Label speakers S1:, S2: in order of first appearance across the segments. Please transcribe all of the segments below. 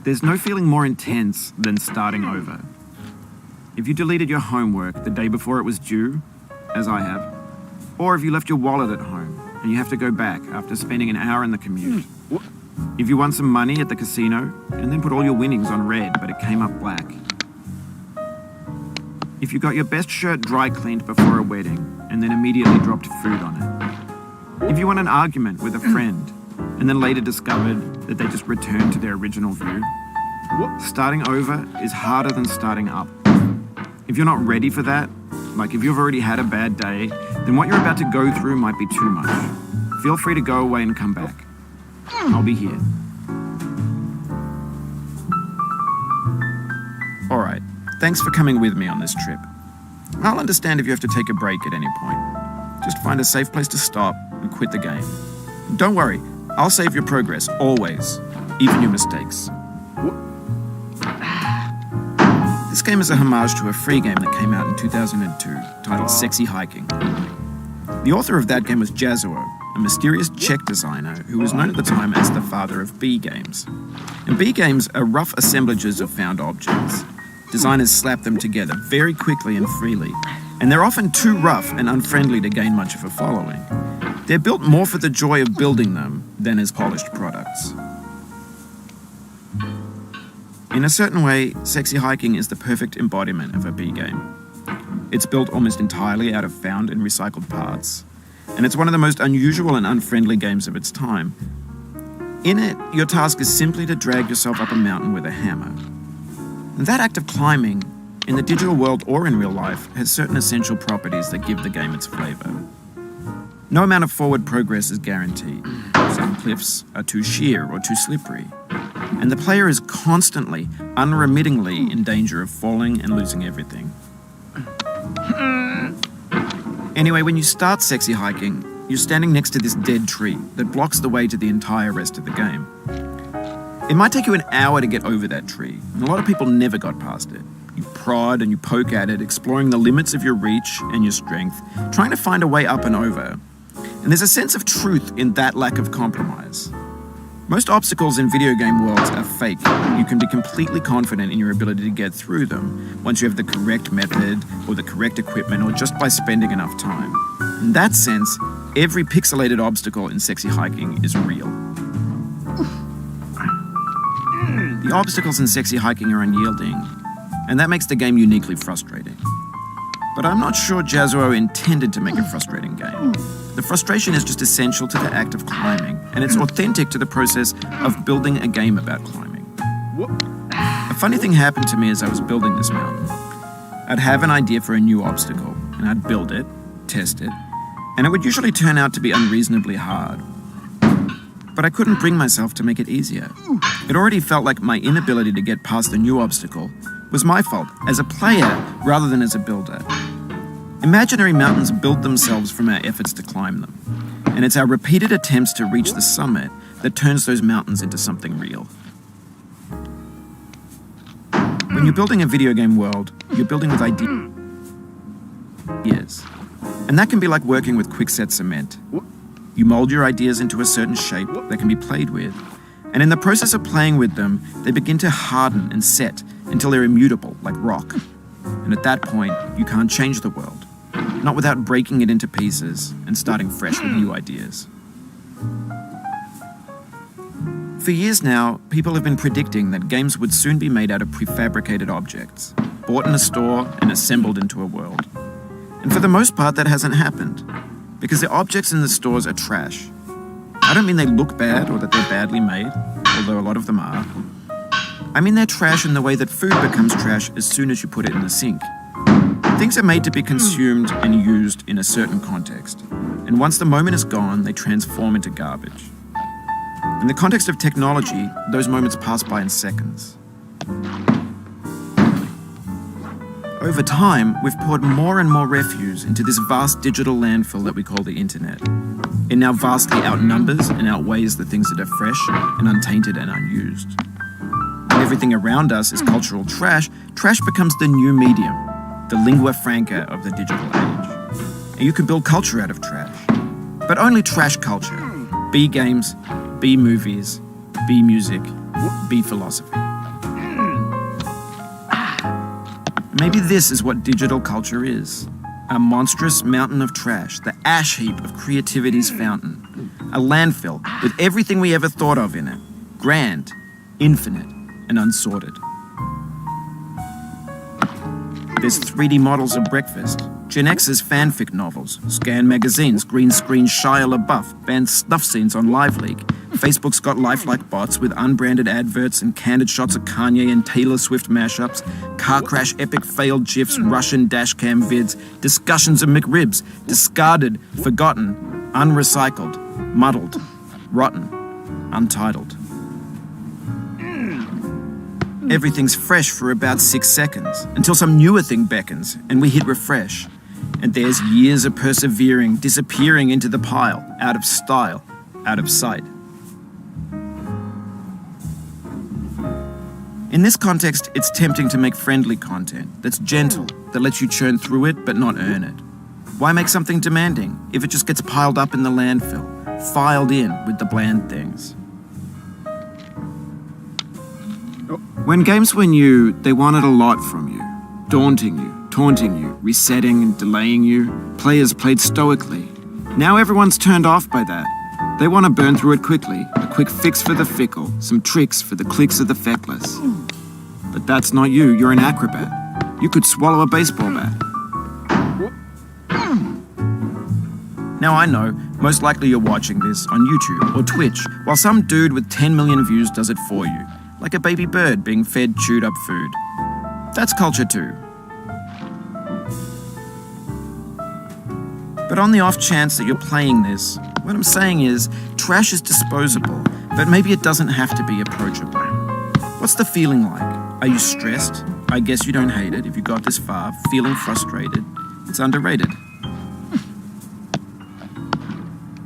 S1: There's no feeling more intense than starting over. If you deleted your homework the day before it was due, as I have, or if you left your wallet at home and you have to go back after spending an hour in the commute. If you won some money at the casino and then put all your winnings on red but it came up black. If you got your best shirt dry cleaned before a wedding and then immediately dropped food on it. If you won an argument with a friend and then later discovered that they just returned to their original view. Starting over is harder than starting up. If you're not ready for that, like if you've already had a bad day, then what you're about to go through might be too much. Feel free to go away and come back. I'll be here. Alright, thanks for coming with me on this trip. I'll understand if you have to take a break at any point. Just find a safe place to stop and quit the game. Don't worry, I'll save your progress, always, even your mistakes. This game is a homage to a free game that came out in 2002, titled Sexy Hiking. The author of that game was Jazzuo, a mysterious Czech designer who was known at the time as the father of B games. And B games are rough assemblages of found objects. Designers slap them together very quickly and freely, and they're often too rough and unfriendly to gain much of a following. They're built more for the joy of building them than as polished products. In a certain way, Sexy Hiking is the perfect embodiment of a B game. It's built almost entirely out of found and recycled parts, and it's one of the most unusual and unfriendly games of its time. In it, your task is simply to drag yourself up a mountain with a hammer. And that act of climbing, in the digital world or in real life, has certain essential properties that give the game its flavor. No amount of forward progress is guaranteed. Some cliffs are too sheer or too slippery, and the player is constantly, unremittingly in danger of falling and losing everything. Anyway, when you start Sexy Hiking, you're standing next to this dead tree that blocks the way to the entire rest of the game. It might take you an hour to get over that tree, and a lot of people never got past it. You prod and you poke at it, exploring the limits of your reach and your strength, trying to find a way up and over. And there's a sense of truth in that lack of compromise. Most obstacles in video game worlds are fake. You can be completely confident in your ability to get through them once you have the correct method or the correct equipment or just by spending enough time. In that sense, every pixelated obstacle in Sexy Hiking is real. The obstacles in Sexy Hiking are unyielding, and that makes the game uniquely frustrating. But I'm not sure Jazzuo intended to make a frustrating game. The frustration is just essential to the act of climbing, and it's authentic to the process of building a game about climbing. A funny thing happened to me as I was building this mountain. I'd have an idea for a new obstacle, and I'd build it, test it, and it would usually turn out to be unreasonably hard. But I couldn't bring myself to make it easier. It already felt like my inability to get past the new obstacle was my fault as a player rather than as a builder. Imaginary mountains build themselves from our efforts to climb them, and it's our repeated attempts to reach the summit that turns those mountains into something real. When you're building a video game world, you're building with ideas. And that can be like working with quickset cement. You mold your ideas into a certain shape that can be played with, and in the process of playing with them, they begin to harden and set until they're immutable, like rock. And at that point, you can't change the world, not without breaking it into pieces and starting fresh with new ideas. For years now, people have been predicting that games would soon be made out of prefabricated objects, bought in a store and assembled into a world. And for the most part, that hasn't happened, because the objects in the stores are trash. I don't mean they look bad or that they're badly made, although a lot of them are. I mean they're trash in the way that food becomes trash as soon as you put it in the sink. Things are made to be consumed and used in a certain context, and once the moment is gone, they transform into garbage. In the context of technology, those moments pass by in seconds. Over time, we've poured more and more refuse into this vast digital landfill that we call the internet. It now vastly outnumbers and outweighs the things that are fresh and untainted and unused. When everything around us is cultural trash, trash becomes the new medium, the lingua franca of the digital age. And you can build culture out of trash, but only trash culture. B games, B movies, B music, B philosophy. Maybe this is what digital culture is. A monstrous mountain of trash, the ash heap of creativity's fountain. A landfill with everything we ever thought of in it. Grand, infinite, and unsorted. There's 3D models of breakfast, Gen X's fanfic novels, Scan magazines, green screen Shia LaBeouf, banned snuff scenes on LiveLeak. Facebook's got lifelike bots with unbranded adverts and candid shots of Kanye and Taylor Swift mashups, car crash epic failed GIFs, Russian dashcam vids, discussions of McRibs, discarded, forgotten, unrecycled, muddled, rotten, untitled. Everything's fresh for about 6 seconds, until some newer thing beckons, and we hit refresh. And there's years of persevering, disappearing into the pile, out of style, out of sight. In this context, it's tempting to make friendly content that's gentle, that lets you churn through it but not earn it. Why make something demanding if it just gets piled up in the landfill, filed in with the bland things? When games were new, they wanted a lot from you. Daunting you, taunting you, resetting and delaying you. Players played stoically. Now everyone's turned off by that. They want to burn through it quickly, a quick fix for the fickle, some tricks for the clicks of the feckless. But that's not you, you're an acrobat. You could swallow a baseball bat. Now I know, most likely you're watching this on YouTube or Twitch, while some dude with 10 million views does it for you. Like a baby bird being fed chewed up food. That's culture too. But on the off chance that you're playing this, what I'm saying is, trash is disposable, but maybe it doesn't have to be approachable. What's the feeling like? Are you stressed? I guess you don't hate it if you got this far. Feeling frustrated? It's underrated.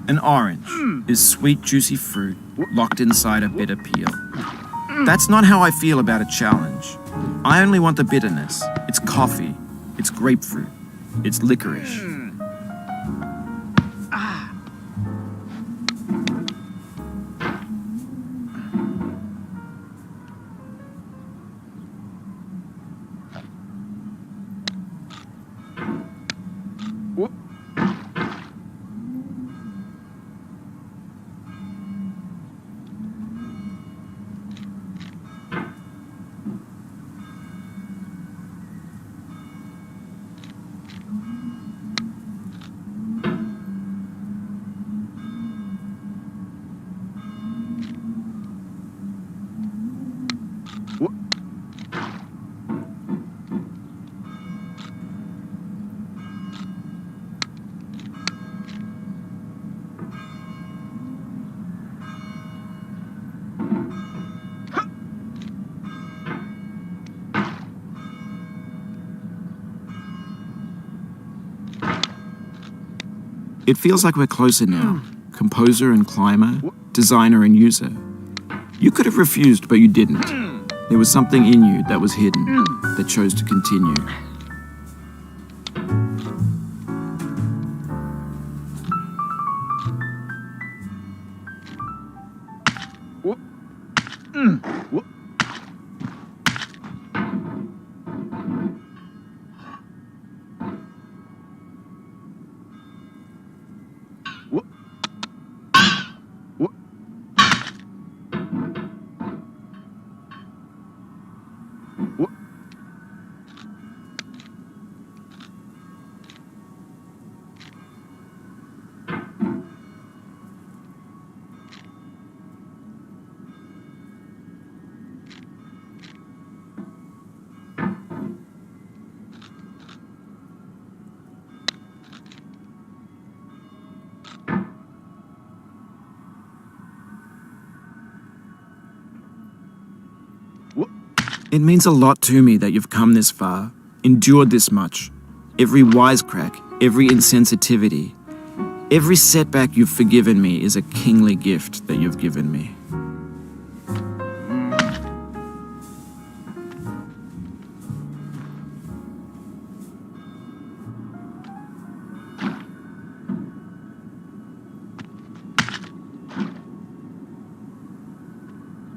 S1: An orange is sweet, juicy fruit locked inside a bitter peel. That's not how I feel about a challenge. I only want the bitterness. It's coffee. It's grapefruit. It's licorice. It feels like we're closer now. Composer and climber, designer and user. You could have refused, but you didn't. There was something in you that was hidden, that chose to continue. It means a lot to me that you've come this far, endured this much. Every wisecrack, every insensitivity, every setback you've forgiven me is a kingly gift that you've given me.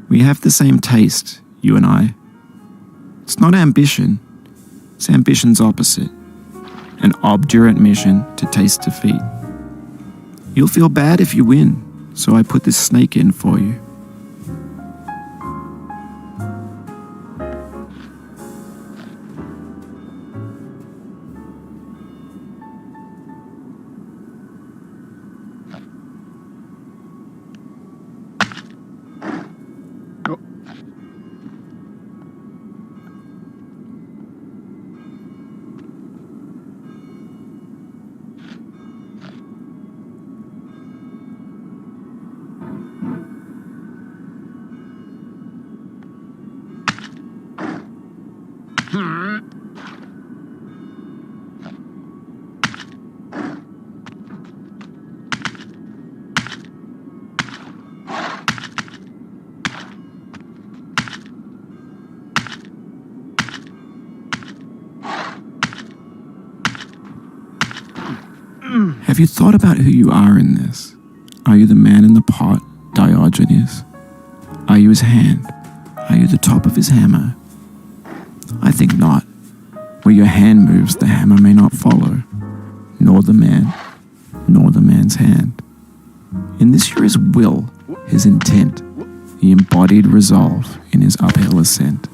S1: We have the same taste, you and I. It's not ambition, it's ambition's opposite. An obdurate mission to taste defeat. You'll feel bad if you win, so I put this snake in for you. Have you thought about who you are in this? Are you the man in the pot, Diogenes? Are you his hand? Are you the top of his hammer? I think not. Where your hand moves, the hammer may not follow, nor the man, nor the man's hand. In this you're his will, his intent, the embodied resolve in his uphill ascent.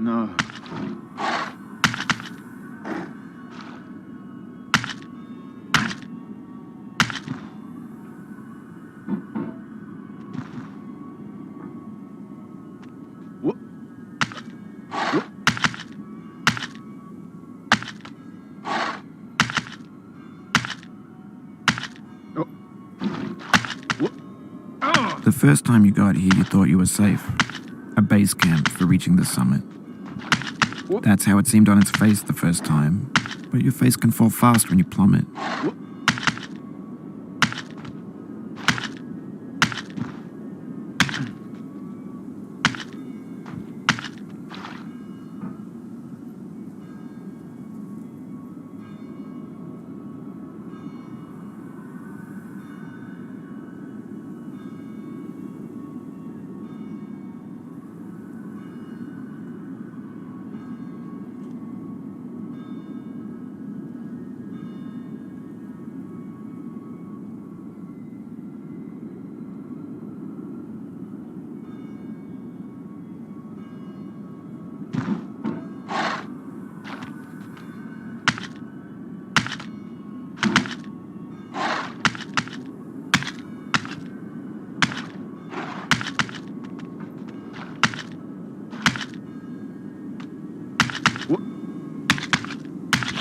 S2: No.
S1: The first time you got here, you thought you were safe. A base camp for reaching the summit. That's how it seemed on its face the first time. But your face can fall fast when you plummet.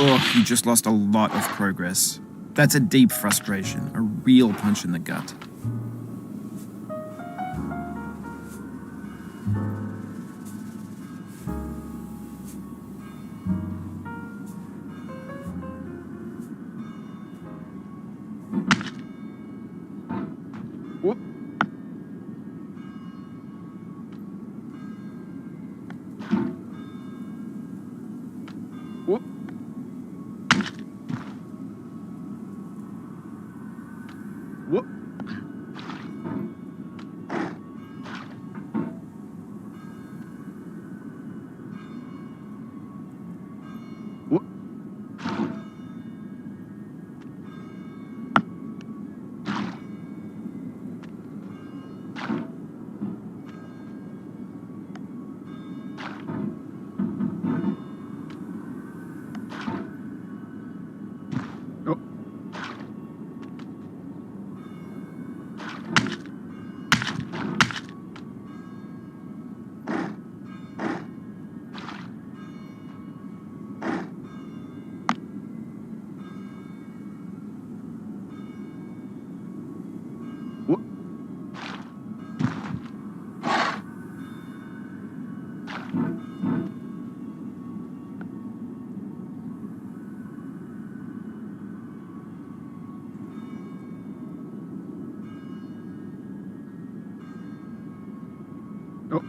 S1: Oh, you just lost a lot of progress. That's a deep frustration, a real punch in the gut.
S2: Whoop. Whoop. Whoop. Whoop. Oh. Whoop. Oh.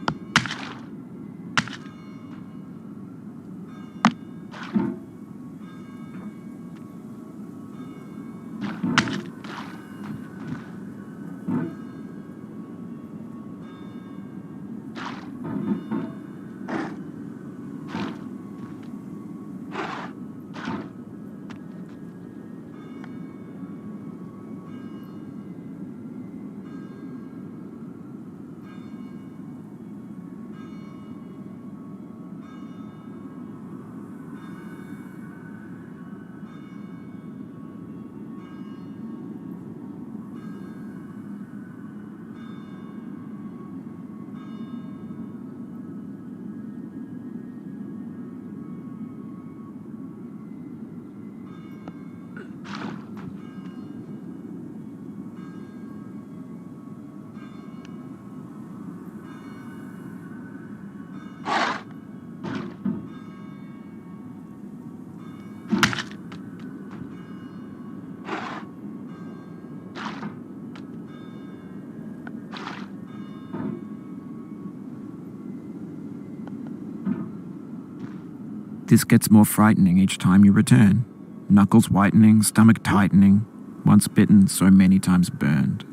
S1: This gets more frightening each time you return. Knuckles whitening, stomach tightening. Once bitten, so many times burned.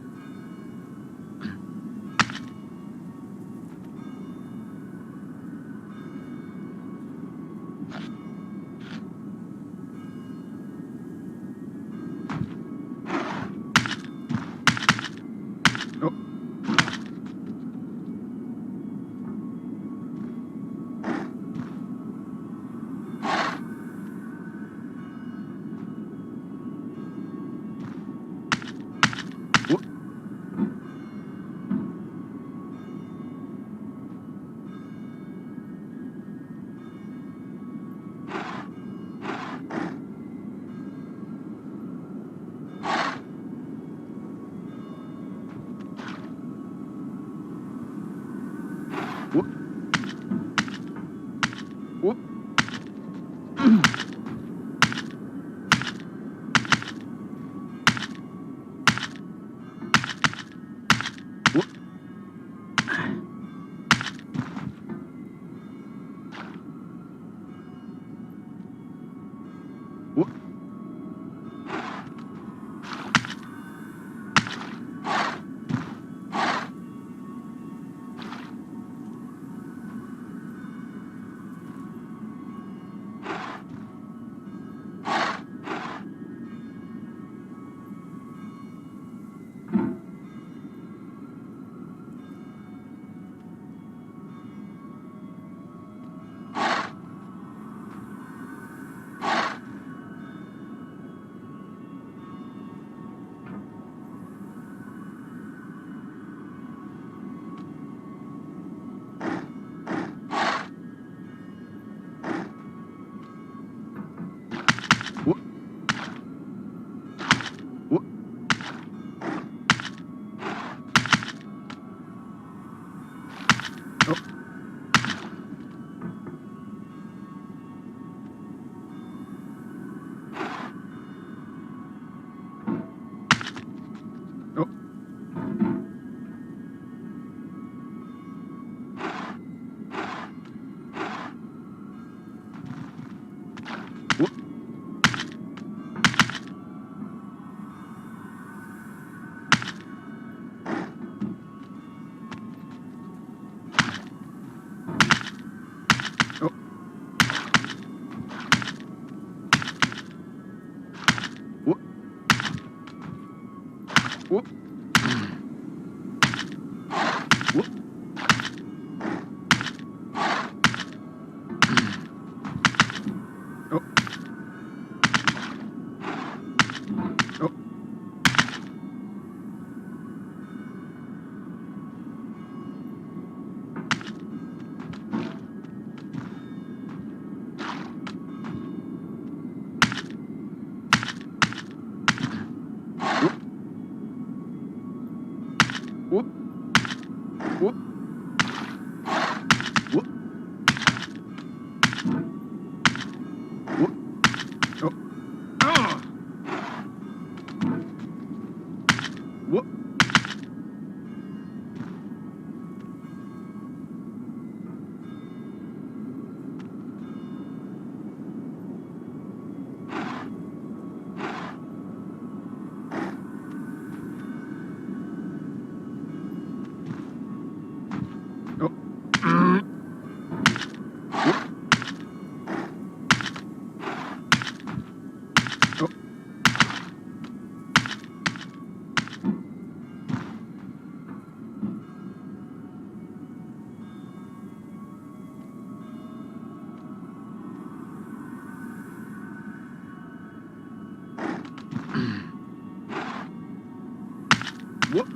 S2: Oh. Whoop. Whoop. Whoop. Whoop. Whoop. Oh. Whoop. Oh. Whoop. Whoop. Whoop. Oh. Oh. Whoop. Whoop. Whoop. Whoop. Oh. Ah. Whoop. Oh. Mm. Whoop. Oh. Whoop.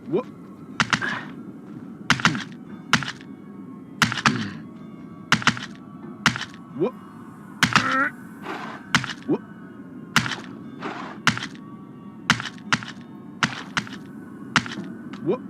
S2: Whoop. Whoop. Whoop. Whoop.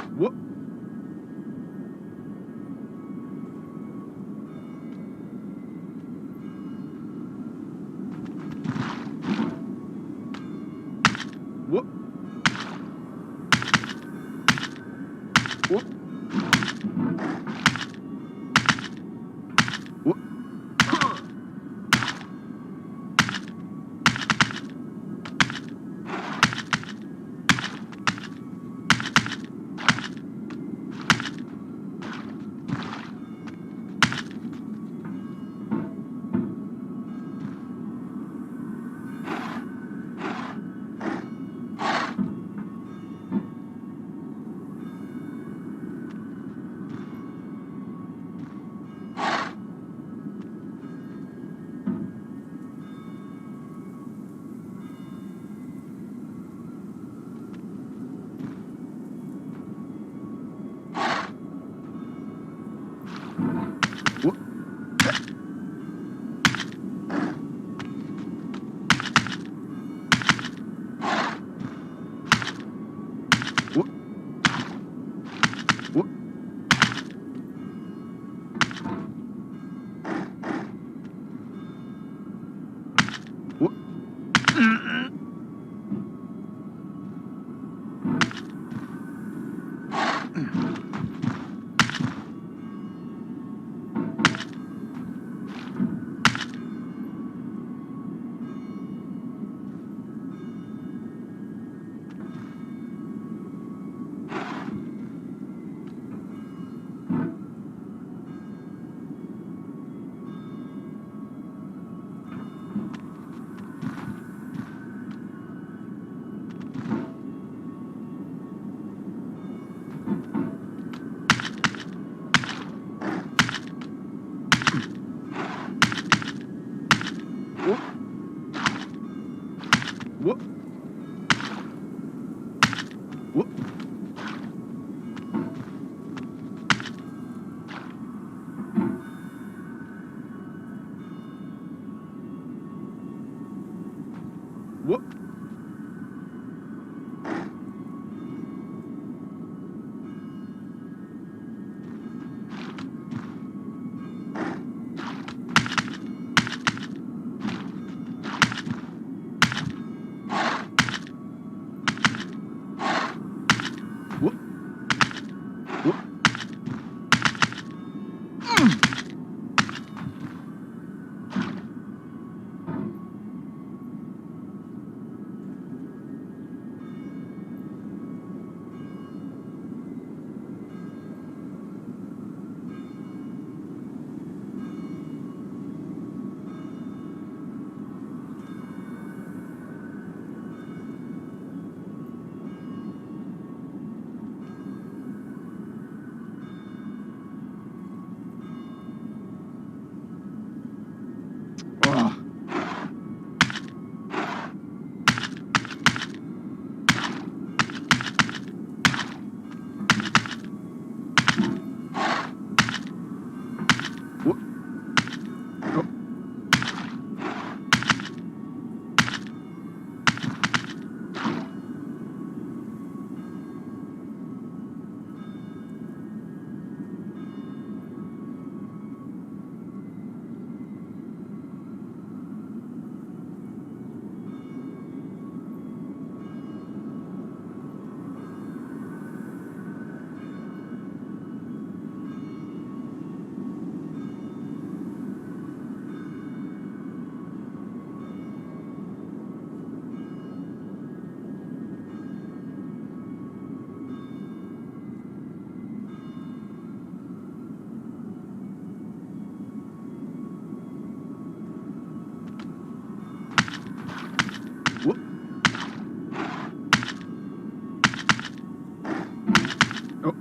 S2: Whoop. Whoop. Whoop. Whoop. Whoop. Whoop. Whoop. Whoop. Whoop. Whoop. Whoop. Whoop. Whoop. Oh. Whoop. Oh. Whoop. Oh.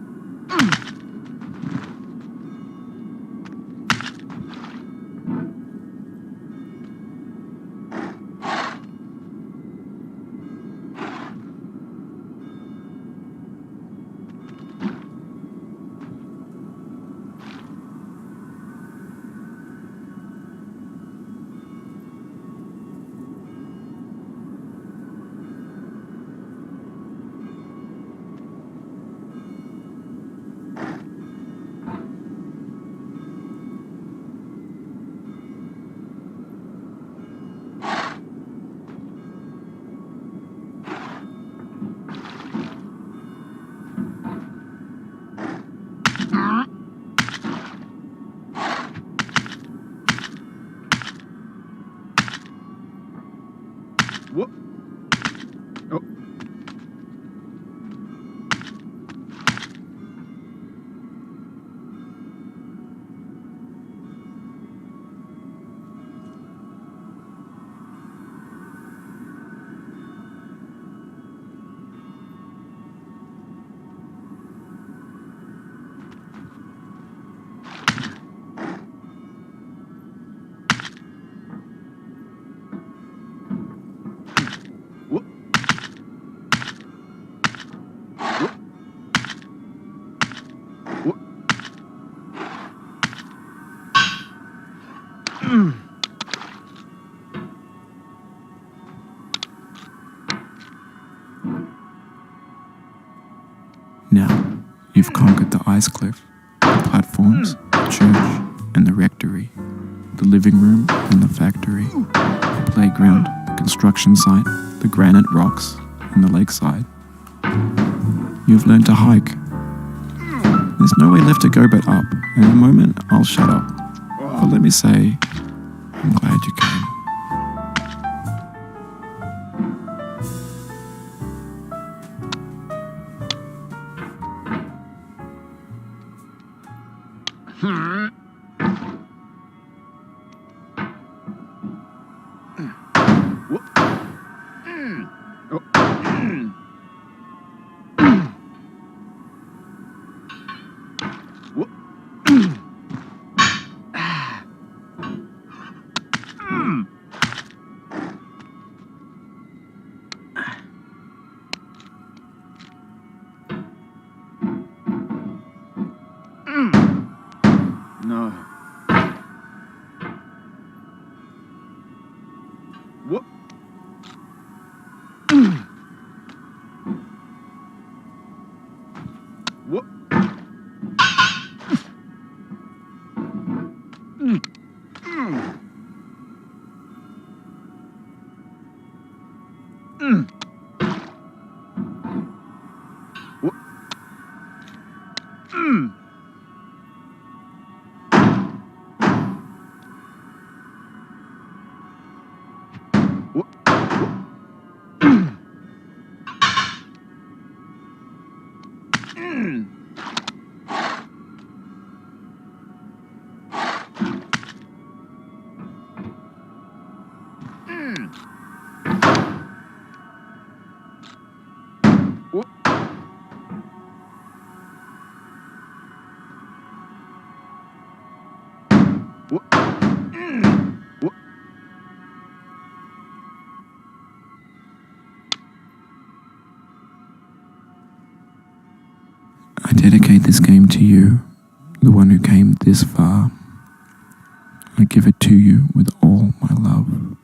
S2: Whoop. Oh. Whoop. Whoop. Whoop.
S1: Now, you've conquered the ice cliff, the platforms, the church, and the rectory, the living room and the factory, the playground, the construction site, the granite rocks, and the lakeside. You've learned to hike. There's no way left to go but up, and in a moment I'll shut up. But let me say, I'm glad you came.
S2: Whoop. Oh. Whoop.
S1: I dedicate this game to you, the one who came this far. I give it to you with all my love.